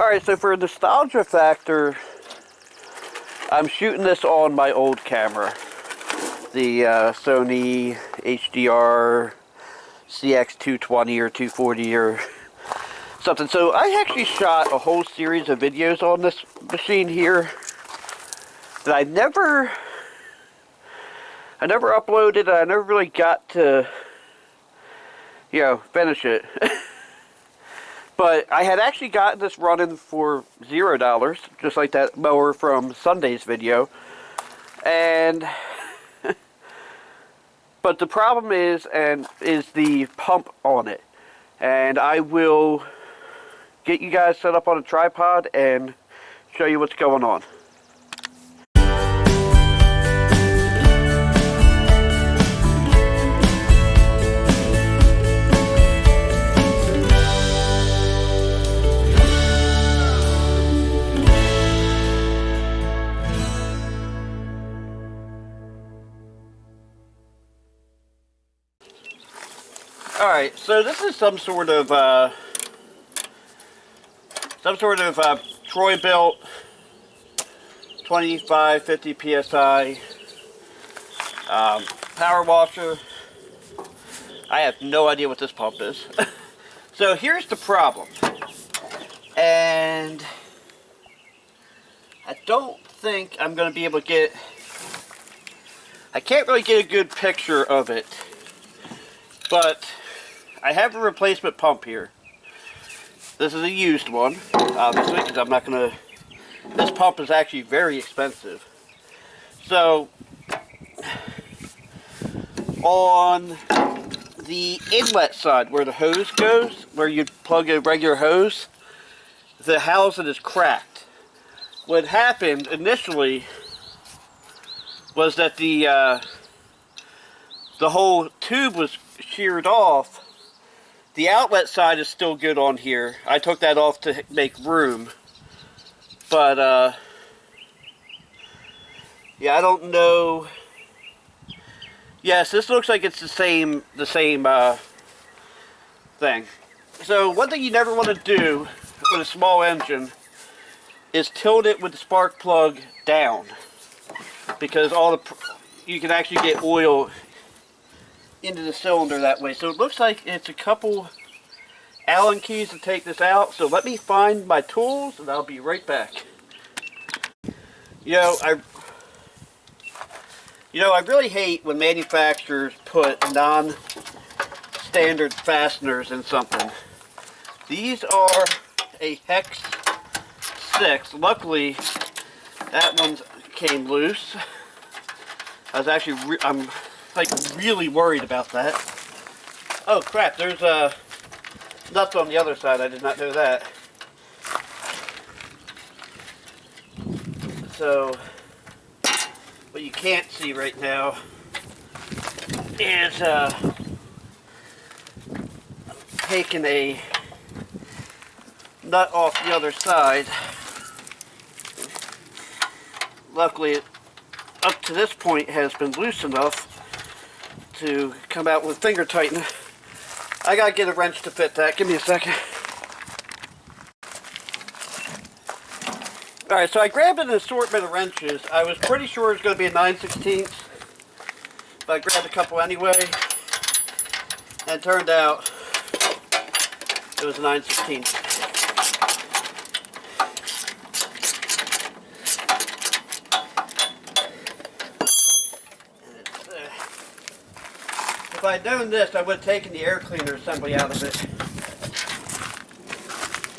Alright, so for a nostalgia factor, I'm shooting this on my old camera. The Sony HDR CX220 or 240 or something. So I actually shot a whole series of videos on this machine here that I never uploaded. I never really got to, finish it. But I had actually gotten this running for $0, just like that mower from Sunday's video. And but the problem is the pump on it. And I will get you guys set up on a tripod and show you what's going on. Alright, so this is some sort of Troy-Bilt 2550 PSI power washer. I have no idea what this pump is. So here's the problem. And I don't think I'm going to be able to get... I can't really get a good picture of it. But I have a replacement pump here. This is a used one, obviously, because I'm not going to... This pump is actually very expensive. So, on the inlet side, where the hose goes, where you plug a regular hose, the housing is cracked. What happened initially was that the whole tube was sheared off. The outlet side is still good on here. I took that off to make room. But, yeah, I don't know. Yes, this looks like it's the same thing. So, one thing you never want to do with a small engine is tilt it with the spark plug down. Because you can actually get oil into the cylinder that way. So it looks like it's a couple Allen keys to take this out. So let me find my tools and I'll be right back. I really hate when manufacturers put non-standard fasteners in something. These are a Hex 6. Luckily, that one came loose. I'm like really worried about that. Oh crap, there's nuts on the other side. I did not know that. So what you can't see right now is taking a nut off the other side. Luckily, up to this point has been loose enough to come out with finger tightener. I gotta get a wrench to fit that. Give me a second. Alright, so I grabbed an assortment of wrenches. I was pretty sure it was going to be a 9/16, but I grabbed a couple anyway. And it turned out it was a 9/16. If I had known this, I would have taken the air cleaner assembly out of it.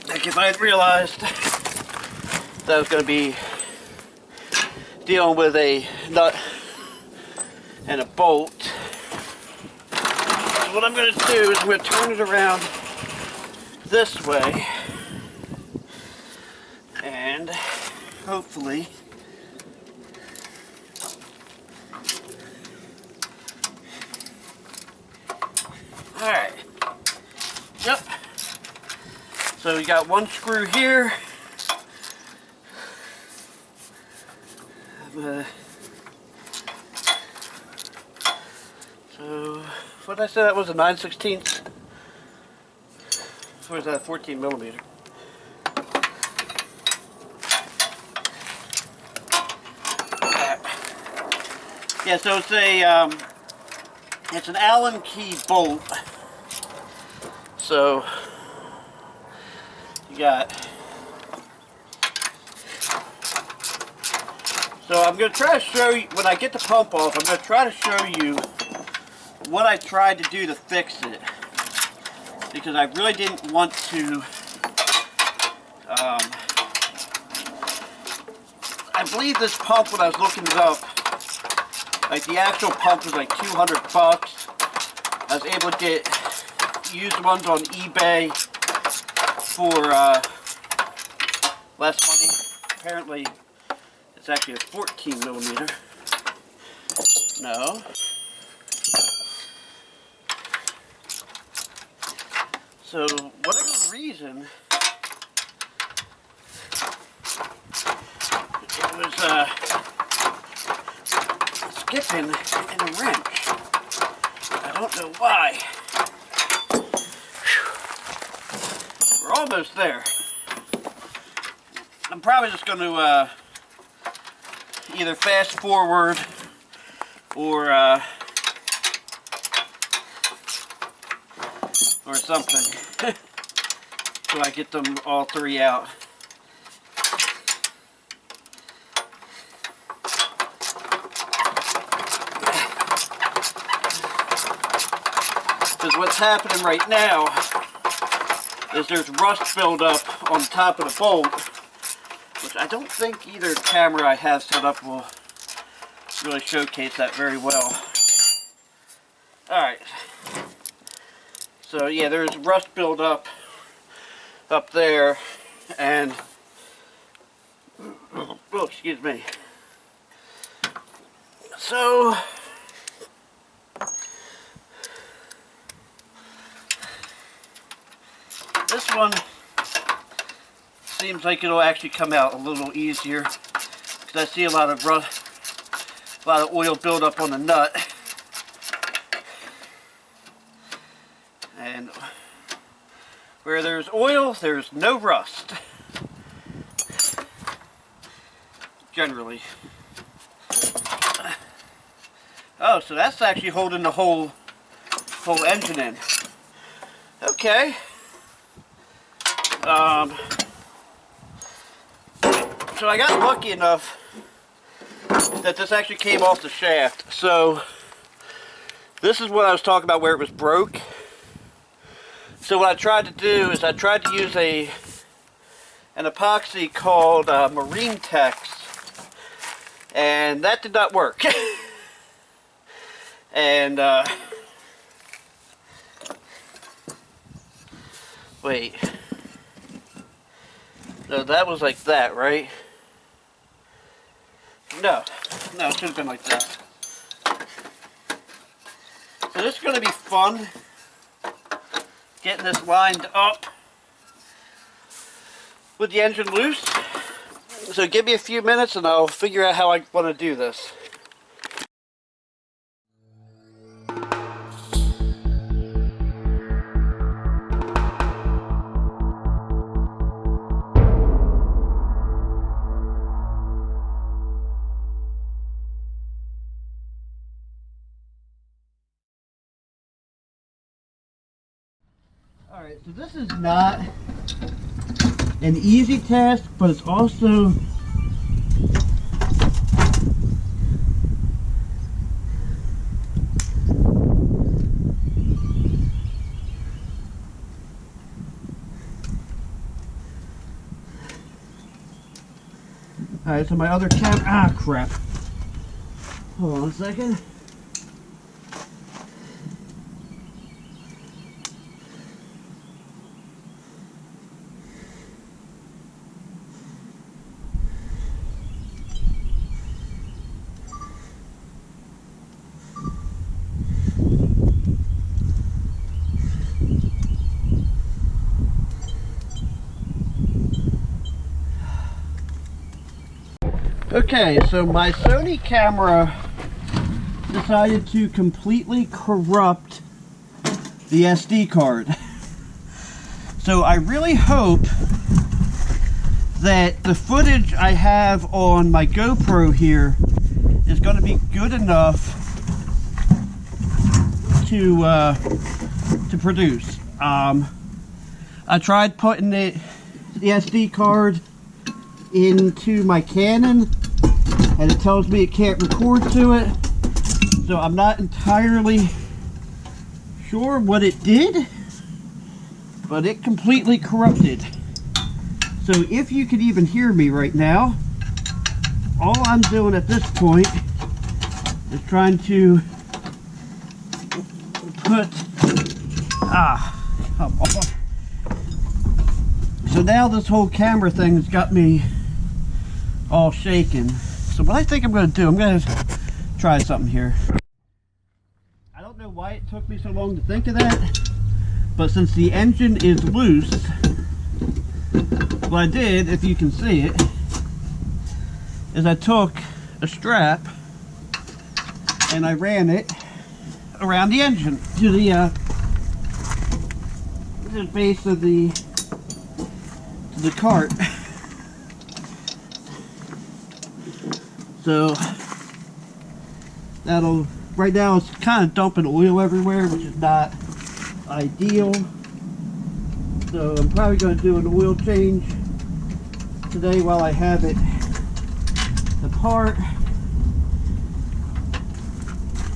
Like if I had realized that I was going to be dealing with a nut and a bolt. So what I'm going to do is I'm going to turn it around this way and hopefully alright. Yep. So we got one screw here. So what did I say that was, a 9/16? Or is that a 14 millimeter? Yeah, so it's an Allen key bolt. So you got. So I'm going to try to show you, when I get the pump off, I'm going to try to show you what I tried to do to fix it. Because I really didn't want to, I believe this pump, when I was looking it up, like the actual pump was like $200. I was able to get used ones on eBay for less money. Apparently, it's actually a 14 millimeter. No. So, whatever reason, it was skipping in a wrench. I don't know why. Whew. We're almost there. I'm probably just going to either fast forward or something so I get them all three out. Because what's happening right now is there's rust buildup on top of the bolt, which I don't think either camera I have set up will really showcase that very well. Alright. So yeah, there's rust buildup up there, and oh, excuse me. So this one seems like it'll actually come out a little easier because I see a lot of rust, a lot of oil buildup on the nut. And where there's oil, there's no rust. Generally. Oh, so that's actually holding the whole engine in. Okay. So I got lucky enough that this actually came off the shaft. So this is what I was talking about, where it was broke. So what I tried to do is I tried to use an epoxy called Marine Tex, and that did not work. And wait, no, that was like that, right? No, it should have been like that. So this is going to be fun, getting this lined up with the engine loose. So give me a few minutes and I'll figure out how I want to do this. Alright, so this is not an easy task, but it's also alright, so my other camera, ah crap. Hold on a second. Okay, so my Sony camera decided to completely corrupt the SD card. So I really hope that the footage I have on my GoPro here is going to be good enough to produce. I tried putting the SD card into my Canon, and it tells me it can't record to it, so I'm not entirely sure what it did, but it completely corrupted. So if you could even hear me right now, all I'm doing at this point is trying to put come on. So now this whole camera thing has got me all shaken. So what I think I'm going to do, I'm going to try something here. I don't know why it took me so long to think of that, but since the engine is loose, what I did, if you can see it, is I took a strap and I ran it around the engine to the base of the cart. So that'll, right now it's kind of dumping oil everywhere, which is not ideal. So I'm probably going to do an oil change today while I have it apart.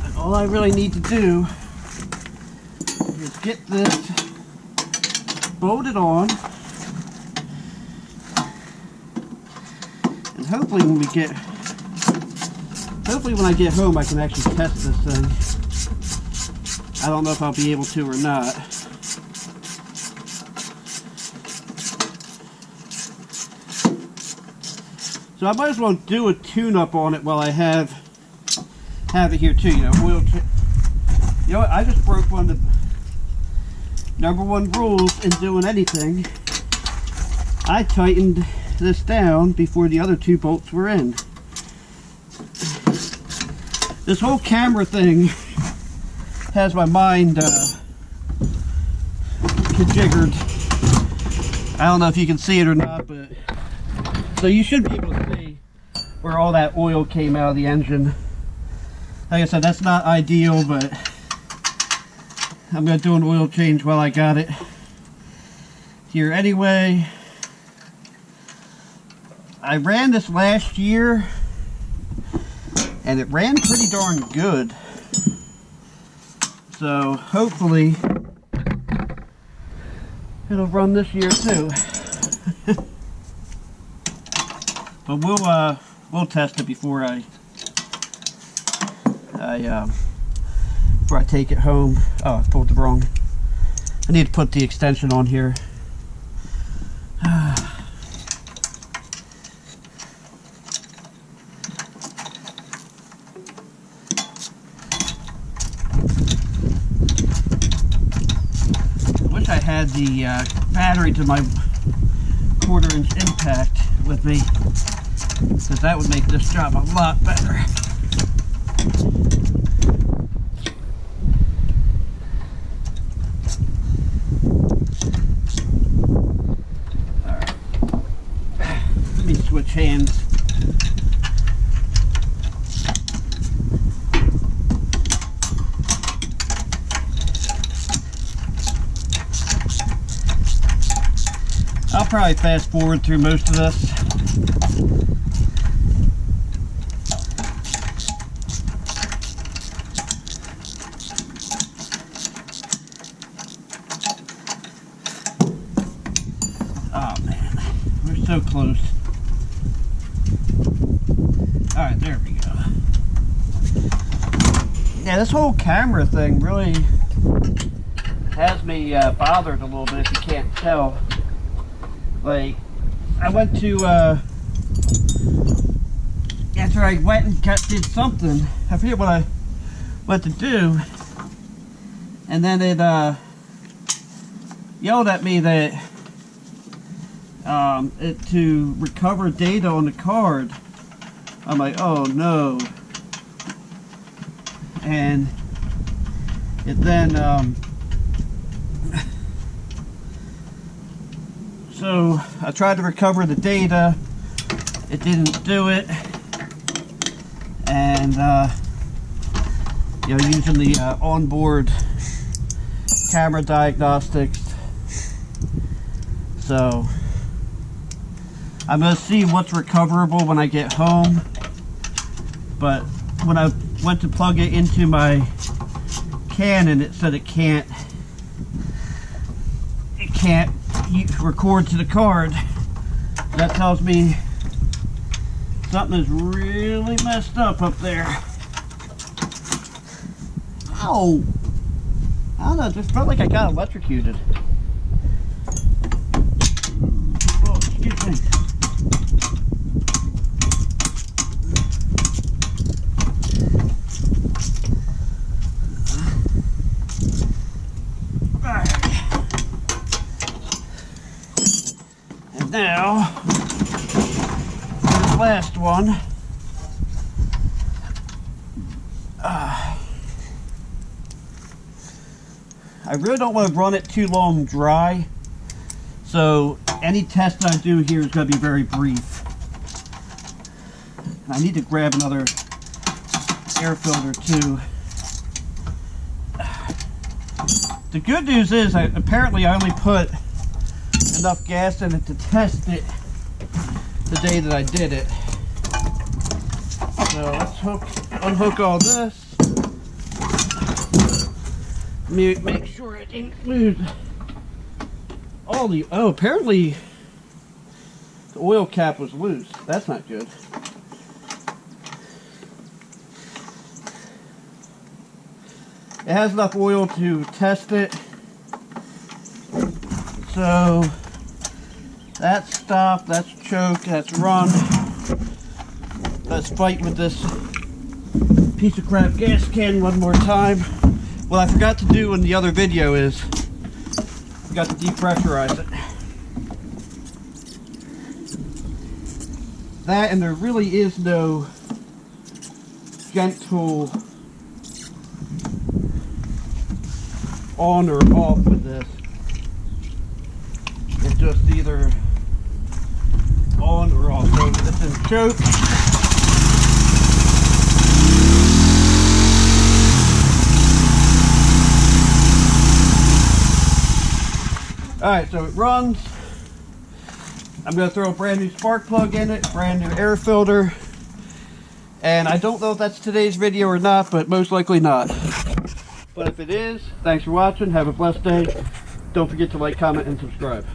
And all I really need to do is get this bolted on, and hopefully when I get home I can actually test this thing. I don't know if I'll be able to or not. So I might as well do a tune-up on it while I have it here too. You know, you know what? I just broke one of the #1 rules in doing anything. I tightened this down before the other 2 bolts were in. This whole camera thing has my mind configured. I don't know if you can see it or not, but so you should be able to see where all that oil came out of the engine. Like I said, that's not ideal, but I'm going to do an oil change while I got it here anyway. I ran this last year and it ran pretty darn good. So hopefully it'll run this year too. But we'll test it before I take it home. Oh, I pulled the wrong. I need to put the extension on here. I wish I had the battery to my 1/4-inch impact with me, because that would make this job a lot better. Alright, let me switch hands. I'll probably fast forward through most of this. Oh man, we're so close. Alright, there we go. Yeah, this whole camera thing really has me bothered a little bit, if you can't tell. Like, I went to, after I went and did something, I forget what I went to do, and then it yelled at me that to recover data on the card. I'm like, oh no. And it then so I tried to recover the data, it didn't do it, and you know, using the onboard camera diagnostics. So I'm going to see what's recoverable when I get home, but when I went to plug it into my Canon, it said it can't record to the card. That tells me something is really messed up there. Ow! I don't know, it just felt like I got electrocuted. Oh, excuse me. And now, for this last one. I really don't want to run it too long dry, so any test I do here is going to be very brief. I need to grab another air filter too. The good news is apparently I only put enough gas in it to test it the day that I did it. So let's unhook all this. Let me make sure it didn't lose all the... Oh, apparently the oil cap was loose. That's not good. It has enough oil to test it. So that's stop, that's choke, that's run. Let's fight with this piece of crap gas can one more time. What I forgot to do in the other video is forgot to depressurize it. That, and there really is no gentle on or off with this. It's just either on or off. So this is choke. Alright, so it runs. I'm going to throw a brand new spark plug in it, brand new air filter. And I don't know if that's today's video or not, but most likely not. But if it is, thanks for watching. Have a blessed day. Don't forget to like, comment, and subscribe.